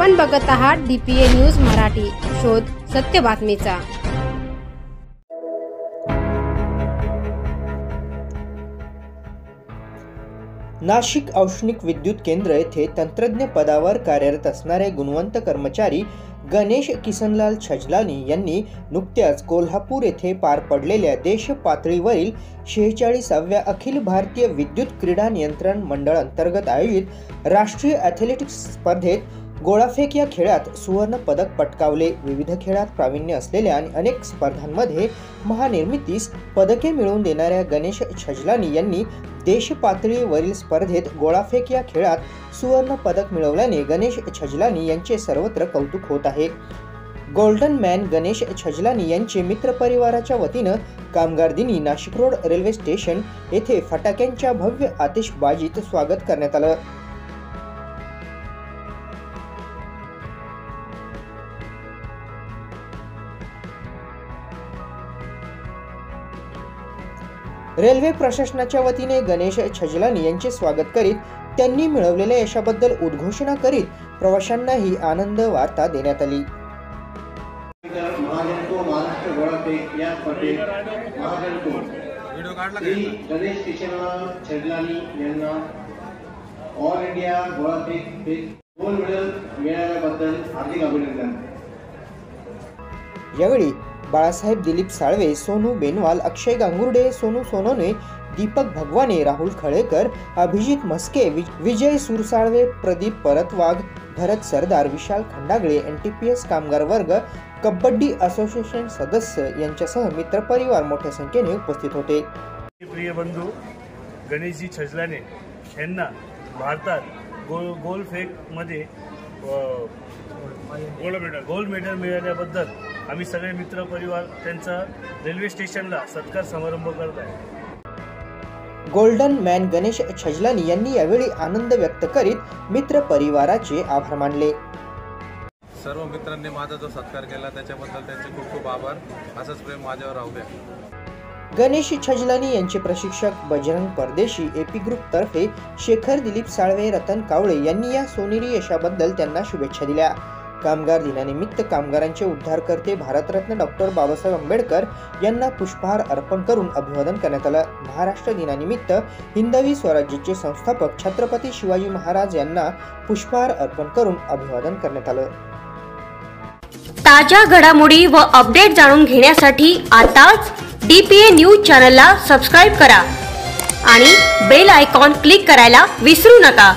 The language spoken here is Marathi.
आपण बघत आहात DPA न्यूज मराठी, शोध सत्य बातमीचा। नाशिक औष्णिक विद्युत केंद्र येथे तंत्रज्ञ पदावर कार्यरत असणारे गुणवंत कर्मचारी गणेश किसनलाल छजलानी यांनी नुकत्याच कोल्हापूर येथे पार पडलेल्या देश पातळीवरील 46व्या अखिल भारतीय विद्युत क्रीडा नियंत्रण मंडळ अंतर्गत आयोजित राष्ट्रीय ॲथलेटिक्स स्पर्धेत गोळाफेक या खेळात सुवर्ण पदक पटकावले। विविध खेळात प्रावीण्य असलेल्या आणि अनेक स्पर्धांमध्ये महानिर्मितीस पदके मिळवून देणाऱ्या गणेश छजलानी यांनी देश पातळीवरील स्पर्धेत गोळाफेक या खेळात सुवर्ण पदक मिळवल्याने गणेश छजलानी यांचे सर्वत्र कौतुक होत आहे। गोल्डन मॅन गणेश छजलानी यांचे मित्रपरिवाराच्या वतीनं कामगार दिनी नाशिक रोड रेल्वे स्टेशन येथे फटाक्यांच्या भव्य आतिषबाजीत स्वागत करण्यात आलं। रेल्वे प्रशासनाच्या वतीने गणेश छजलानी यांचे स्वागत करीत त्यांनी मिळवलेल्या यशाबद्दल उद्घोषणा करीत प्रवाशांनाही आनंद वार्ता देण्यात आली। गणेश किसनलाल छजलानी यांना ऑल इंडिया गोळाफेक गोल्ड मेडल मिळाल्याबद्दल हार्दिक अभिनंदन। यावेळी बाळासाहेब दिलीप साळवे, सोनू बेनवाल, अक्षय गांगुर्डे, सोनू सोनोने, दीपक भगवाने, राहुल खळेकर, अभिजित मस्के, विजय सुरसाळवे, प्रदीप परतवाघ, भरत सरदार, विशाल खंडागळे, NTPS कामगार वर्ग, कबड्डी असोसिएशन सदस्य यांच्यासह मित्रपरिवार मोठ्या संख्येने उपस्थित होते। प्रिय बंधू गणेशजी छजलाने यांना भारतात गोल्डफेक मध्ये गोल्ड मेडल मिळाल्याबद्दल आम्ही सगळे मित्र परिवार त्यांचा रेल्वे स्टेशनला सत्कार समारंभ करत आहे। गोल्डन मॅन गणेश छजलानी यांनी यावेळी आनंद व्यक्त करीत मित्र परिवाराचे आभार मानले। सर्व मित्रांनी माझा जो सत्कार केला त्याच्याबद्दल त्यांचे खूप खूप आभार। असंच प्रेम माझ्यावर राहू द्या। गणेश छजलानी यांचे प्रशिक्षक बजरंग परदेशी, AP ग्रुप तर्फे शेखर दिलीप साळवे, रतन कावळे यांनी या सोनेरी यशाबद्दल त्यांना शुभेच्छा दिल्या। कामगार दिनानिमित्त कामगारांचे उद्धारकर्ते भारतरत्न डॉक्टर बाबासाहेब आंबेडकर यांना पुष्पहार अर्पण करून अभिवादन करण्यात आलं। महाराष्ट्र दिनानिमित्त हिंदवी स्वराज्याचे संस्थापक छत्रपती शिवाजी महाराज यांना पुष्पहार अर्पण करून अभिवादन करण्यात आलं। ताज्या घडामोडी व अपडेट जाणून घेण्यासाठी आताच DPA न्यूज चॅनलला सबस्क्राइब करा आणि बेल आयकॉन क्लिक करायला विसरू नका।